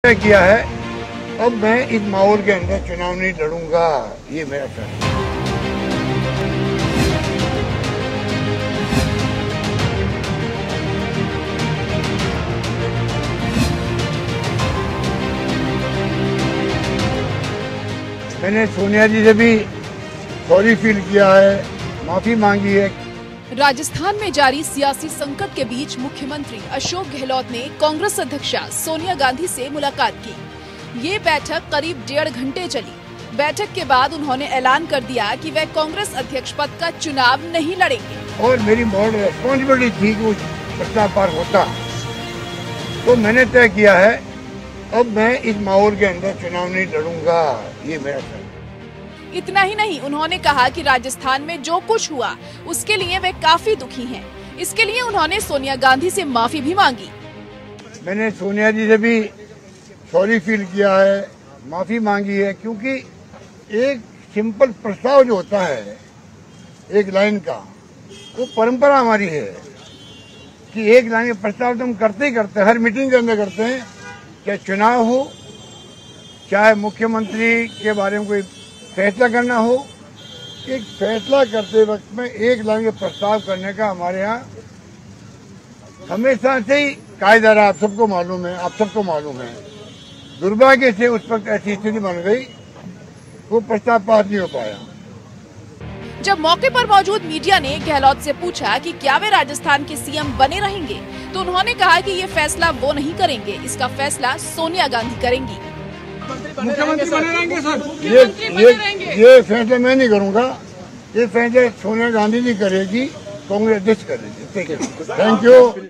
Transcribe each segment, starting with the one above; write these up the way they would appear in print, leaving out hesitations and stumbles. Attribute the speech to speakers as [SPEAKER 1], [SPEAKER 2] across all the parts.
[SPEAKER 1] तय किया है अब मैं इस माहौल के अंदर चुनाव नहीं लड़ूंगा, ये मेरा फैसला है। मैंने सोनिया जी से भी सॉरी फील किया है, माफी मांगी है।
[SPEAKER 2] राजस्थान में जारी सियासी संकट के बीच मुख्यमंत्री अशोक गहलोत ने कांग्रेस अध्यक्षा सोनिया गांधी से मुलाकात की। ये बैठक करीब 1.5 घंटे चली। बैठक के बाद उन्होंने ऐलान कर दिया कि वे कांग्रेस अध्यक्ष पद का चुनाव नहीं लड़ेंगे।
[SPEAKER 1] और मेरी बहुत रेस्पॉन्सिबिलिटी थी कि उस प्रस्ताव पार होता, तो मैंने तय किया है अब मैं इस माहौल के अंदर चुनाव नहीं लड़ूंगा, ये मेरा फैसला है।
[SPEAKER 2] इतना ही नहीं, उन्होंने कहा कि राजस्थान में जो कुछ हुआ उसके लिए वे काफी दुखी हैं। इसके लिए उन्होंने सोनिया गांधी से माफी भी मांगी।
[SPEAKER 1] मैंने सोनिया जी से भी सॉरी फील किया है, माफी मांगी है, क्योंकि एक सिंपल प्रस्ताव जो होता है एक लाइन का, वो परंपरा हमारी है कि एक लाइन का प्रस्ताव तो हम करते ही करते हैं, हर मीटिंग के अंदर करते हैं, चाहे चुनाव हो, चाहे मुख्यमंत्री के बारे में कोई फैसला करना हो। एक फैसला करते वक्त में एक लाइन का प्रस्ताव करने का हमारे यहाँ हमेशा से ही कायदा रहा, आप सबको मालूम है, आप सबको मालूम है। दुर्भाग्य से उस वक्त ऐसी स्थिति बन गई, वो प्रस्ताव पास नहीं हो पाया।
[SPEAKER 2] जब मौके पर मौजूद मीडिया ने गहलोत से पूछा कि क्या वे राजस्थान के सीएम बने रहेंगे, तो उन्होंने कहा कि ये फैसला वो नहीं करेंगे, इसका फैसला सोनिया गांधी करेंगी।
[SPEAKER 1] मुख्यमंत्री बने रहेंगे सर, ये फैसला मैं नहीं करूंगा, ये फैसला सोनिया गांधी जी करेगी, कांग्रेस अध्यक्ष करेगी। Thank you.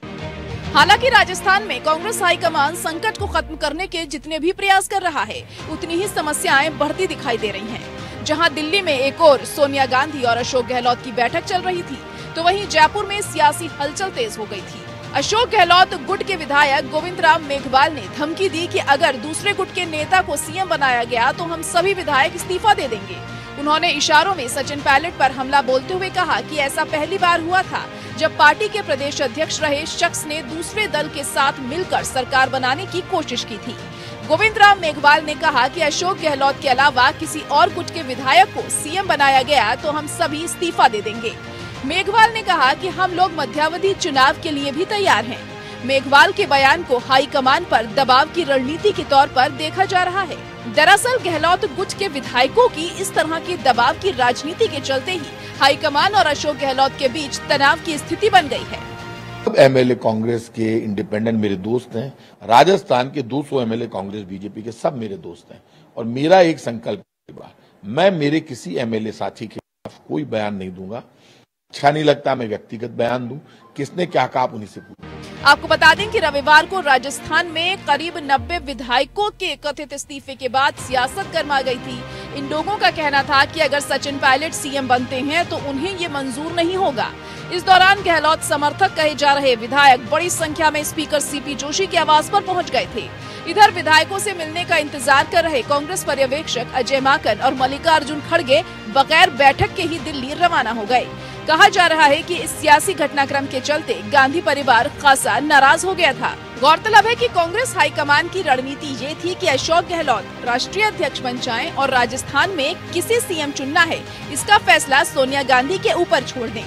[SPEAKER 2] हालांकि राजस्थान में कांग्रेस हाईकमान संकट को खत्म करने के जितने भी प्रयास कर रहा है, उतनी ही समस्याएं बढ़ती दिखाई दे रही हैं। जहां दिल्ली में एक और सोनिया गांधी और अशोक गहलोत की बैठक चल रही थी, तो वहीं जयपुर में सियासी हलचल तेज हो गई थी। अशोक गहलोत गुट के विधायक गोविंद राम मेघवाल ने धमकी दी कि अगर दूसरे गुट के नेता को सीएम बनाया गया तो हम सभी विधायक इस्तीफा दे देंगे। उन्होंने इशारों में सचिन पायलट पर हमला बोलते हुए कहा कि ऐसा पहली बार हुआ था जब पार्टी के प्रदेश अध्यक्ष रहे शख्स ने दूसरे दल के साथ मिलकर सरकार बनाने की कोशिश की थी। गोविंद राम मेघवाल ने कहा कि अशोक गहलोत के अलावा किसी और गुट के विधायक को सीएम बनाया गया तो हम सभी इस्तीफा दे देंगे। मेघवाल ने कहा कि हम लोग मध्यावधि चुनाव के लिए भी तैयार हैं। मेघवाल के बयान को हाईकमान पर दबाव की रणनीति के तौर पर देखा जा रहा है। दरअसल गहलोत गुट के विधायकों की इस तरह की दबाव की राजनीति के चलते ही हाईकमान और अशोक गहलोत के बीच तनाव की स्थिति बन गई है।
[SPEAKER 3] अब एमएलए कांग्रेस के इंडिपेंडेंट मेरे दोस्त हैं। राजस्थान के 200 एमएलए कांग्रेस बीजेपी के सब मेरे दोस्त हैं, और मेरा एक संकल्प है, मैं मेरे किसी एमएलए साथी के खिलाफ कोई बयान नहीं दूंगा। अच्छा नहीं लगता मैं व्यक्तिगत बयान दूं, किसने क्या कहा आप उन्हीं से पूछें।
[SPEAKER 2] आपको बता दें कि रविवार को राजस्थान में करीब 90 विधायकों के कथित इस्तीफे के बाद सियासत गरमा गई थी। इन लोगों का कहना था कि अगर सचिन पायलट सीएम बनते हैं तो उन्हें ये मंजूर नहीं होगा। इस दौरान गहलोत समर्थक कहे जा रहे विधायक बड़ी संख्या में स्पीकर सीपी जोशी के आवास पर पहुंच गए थे। इधर विधायकों से मिलने का इंतजार कर रहे कांग्रेस पर्यवेक्षक अजय माकन और मल्लिकार्जुन खड़गे बगैर बैठक के ही दिल्ली रवाना हो गए। कहा जा रहा है कि इस सियासी घटनाक्रम के चलते गांधी परिवार खासा नाराज हो गया था। गौरतलब है कि कांग्रेस हाईकमान की रणनीति ये थी कि अशोक गहलोत राष्ट्रीय अध्यक्ष बन जाएं और राजस्थान में किसी सीएम चुनना है, इसका फैसला सोनिया गांधी के ऊपर छोड़ दें।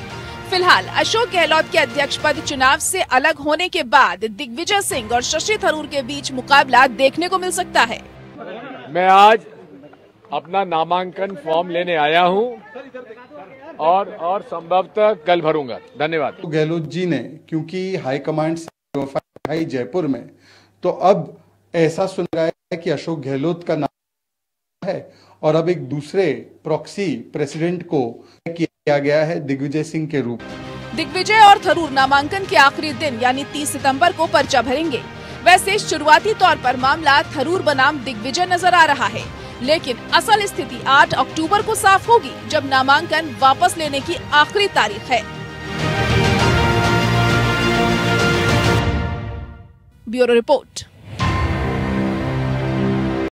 [SPEAKER 2] फिलहाल अशोक गहलोत के अध्यक्ष पद चुनाव से अलग होने के बाद दिग्विजय सिंह और शशि थरूर के बीच मुकाबला देखने को मिल सकता है।
[SPEAKER 4] मैं आज अपना नामांकन फॉर्म लेने आया हूं और संभवतः कल भरूंगा। धन्यवाद।
[SPEAKER 5] तो गहलोत जी ने क्योंकि हाईकमांड से जयपुर में, तो अब ऐसा सुन रहा है कि अशोक गहलोत का नाम है और अब एक दूसरे प्रॉक्सी प्रेसिडेंट को किया गया है दिग्विजय सिंह के रूप में।
[SPEAKER 2] दिग्विजय और थरूर नामांकन के आखिरी दिन यानी 30 सितंबर को पर्चा भरेंगे। वैसे शुरुआती तौर पर मामला थरूर बनाम दिग्विजय नजर आ रहा है, लेकिन असल स्थिति 8 अक्टूबर को साफ होगी, जब नामांकन वापस लेने की आखिरी तारीख है। Bureau report.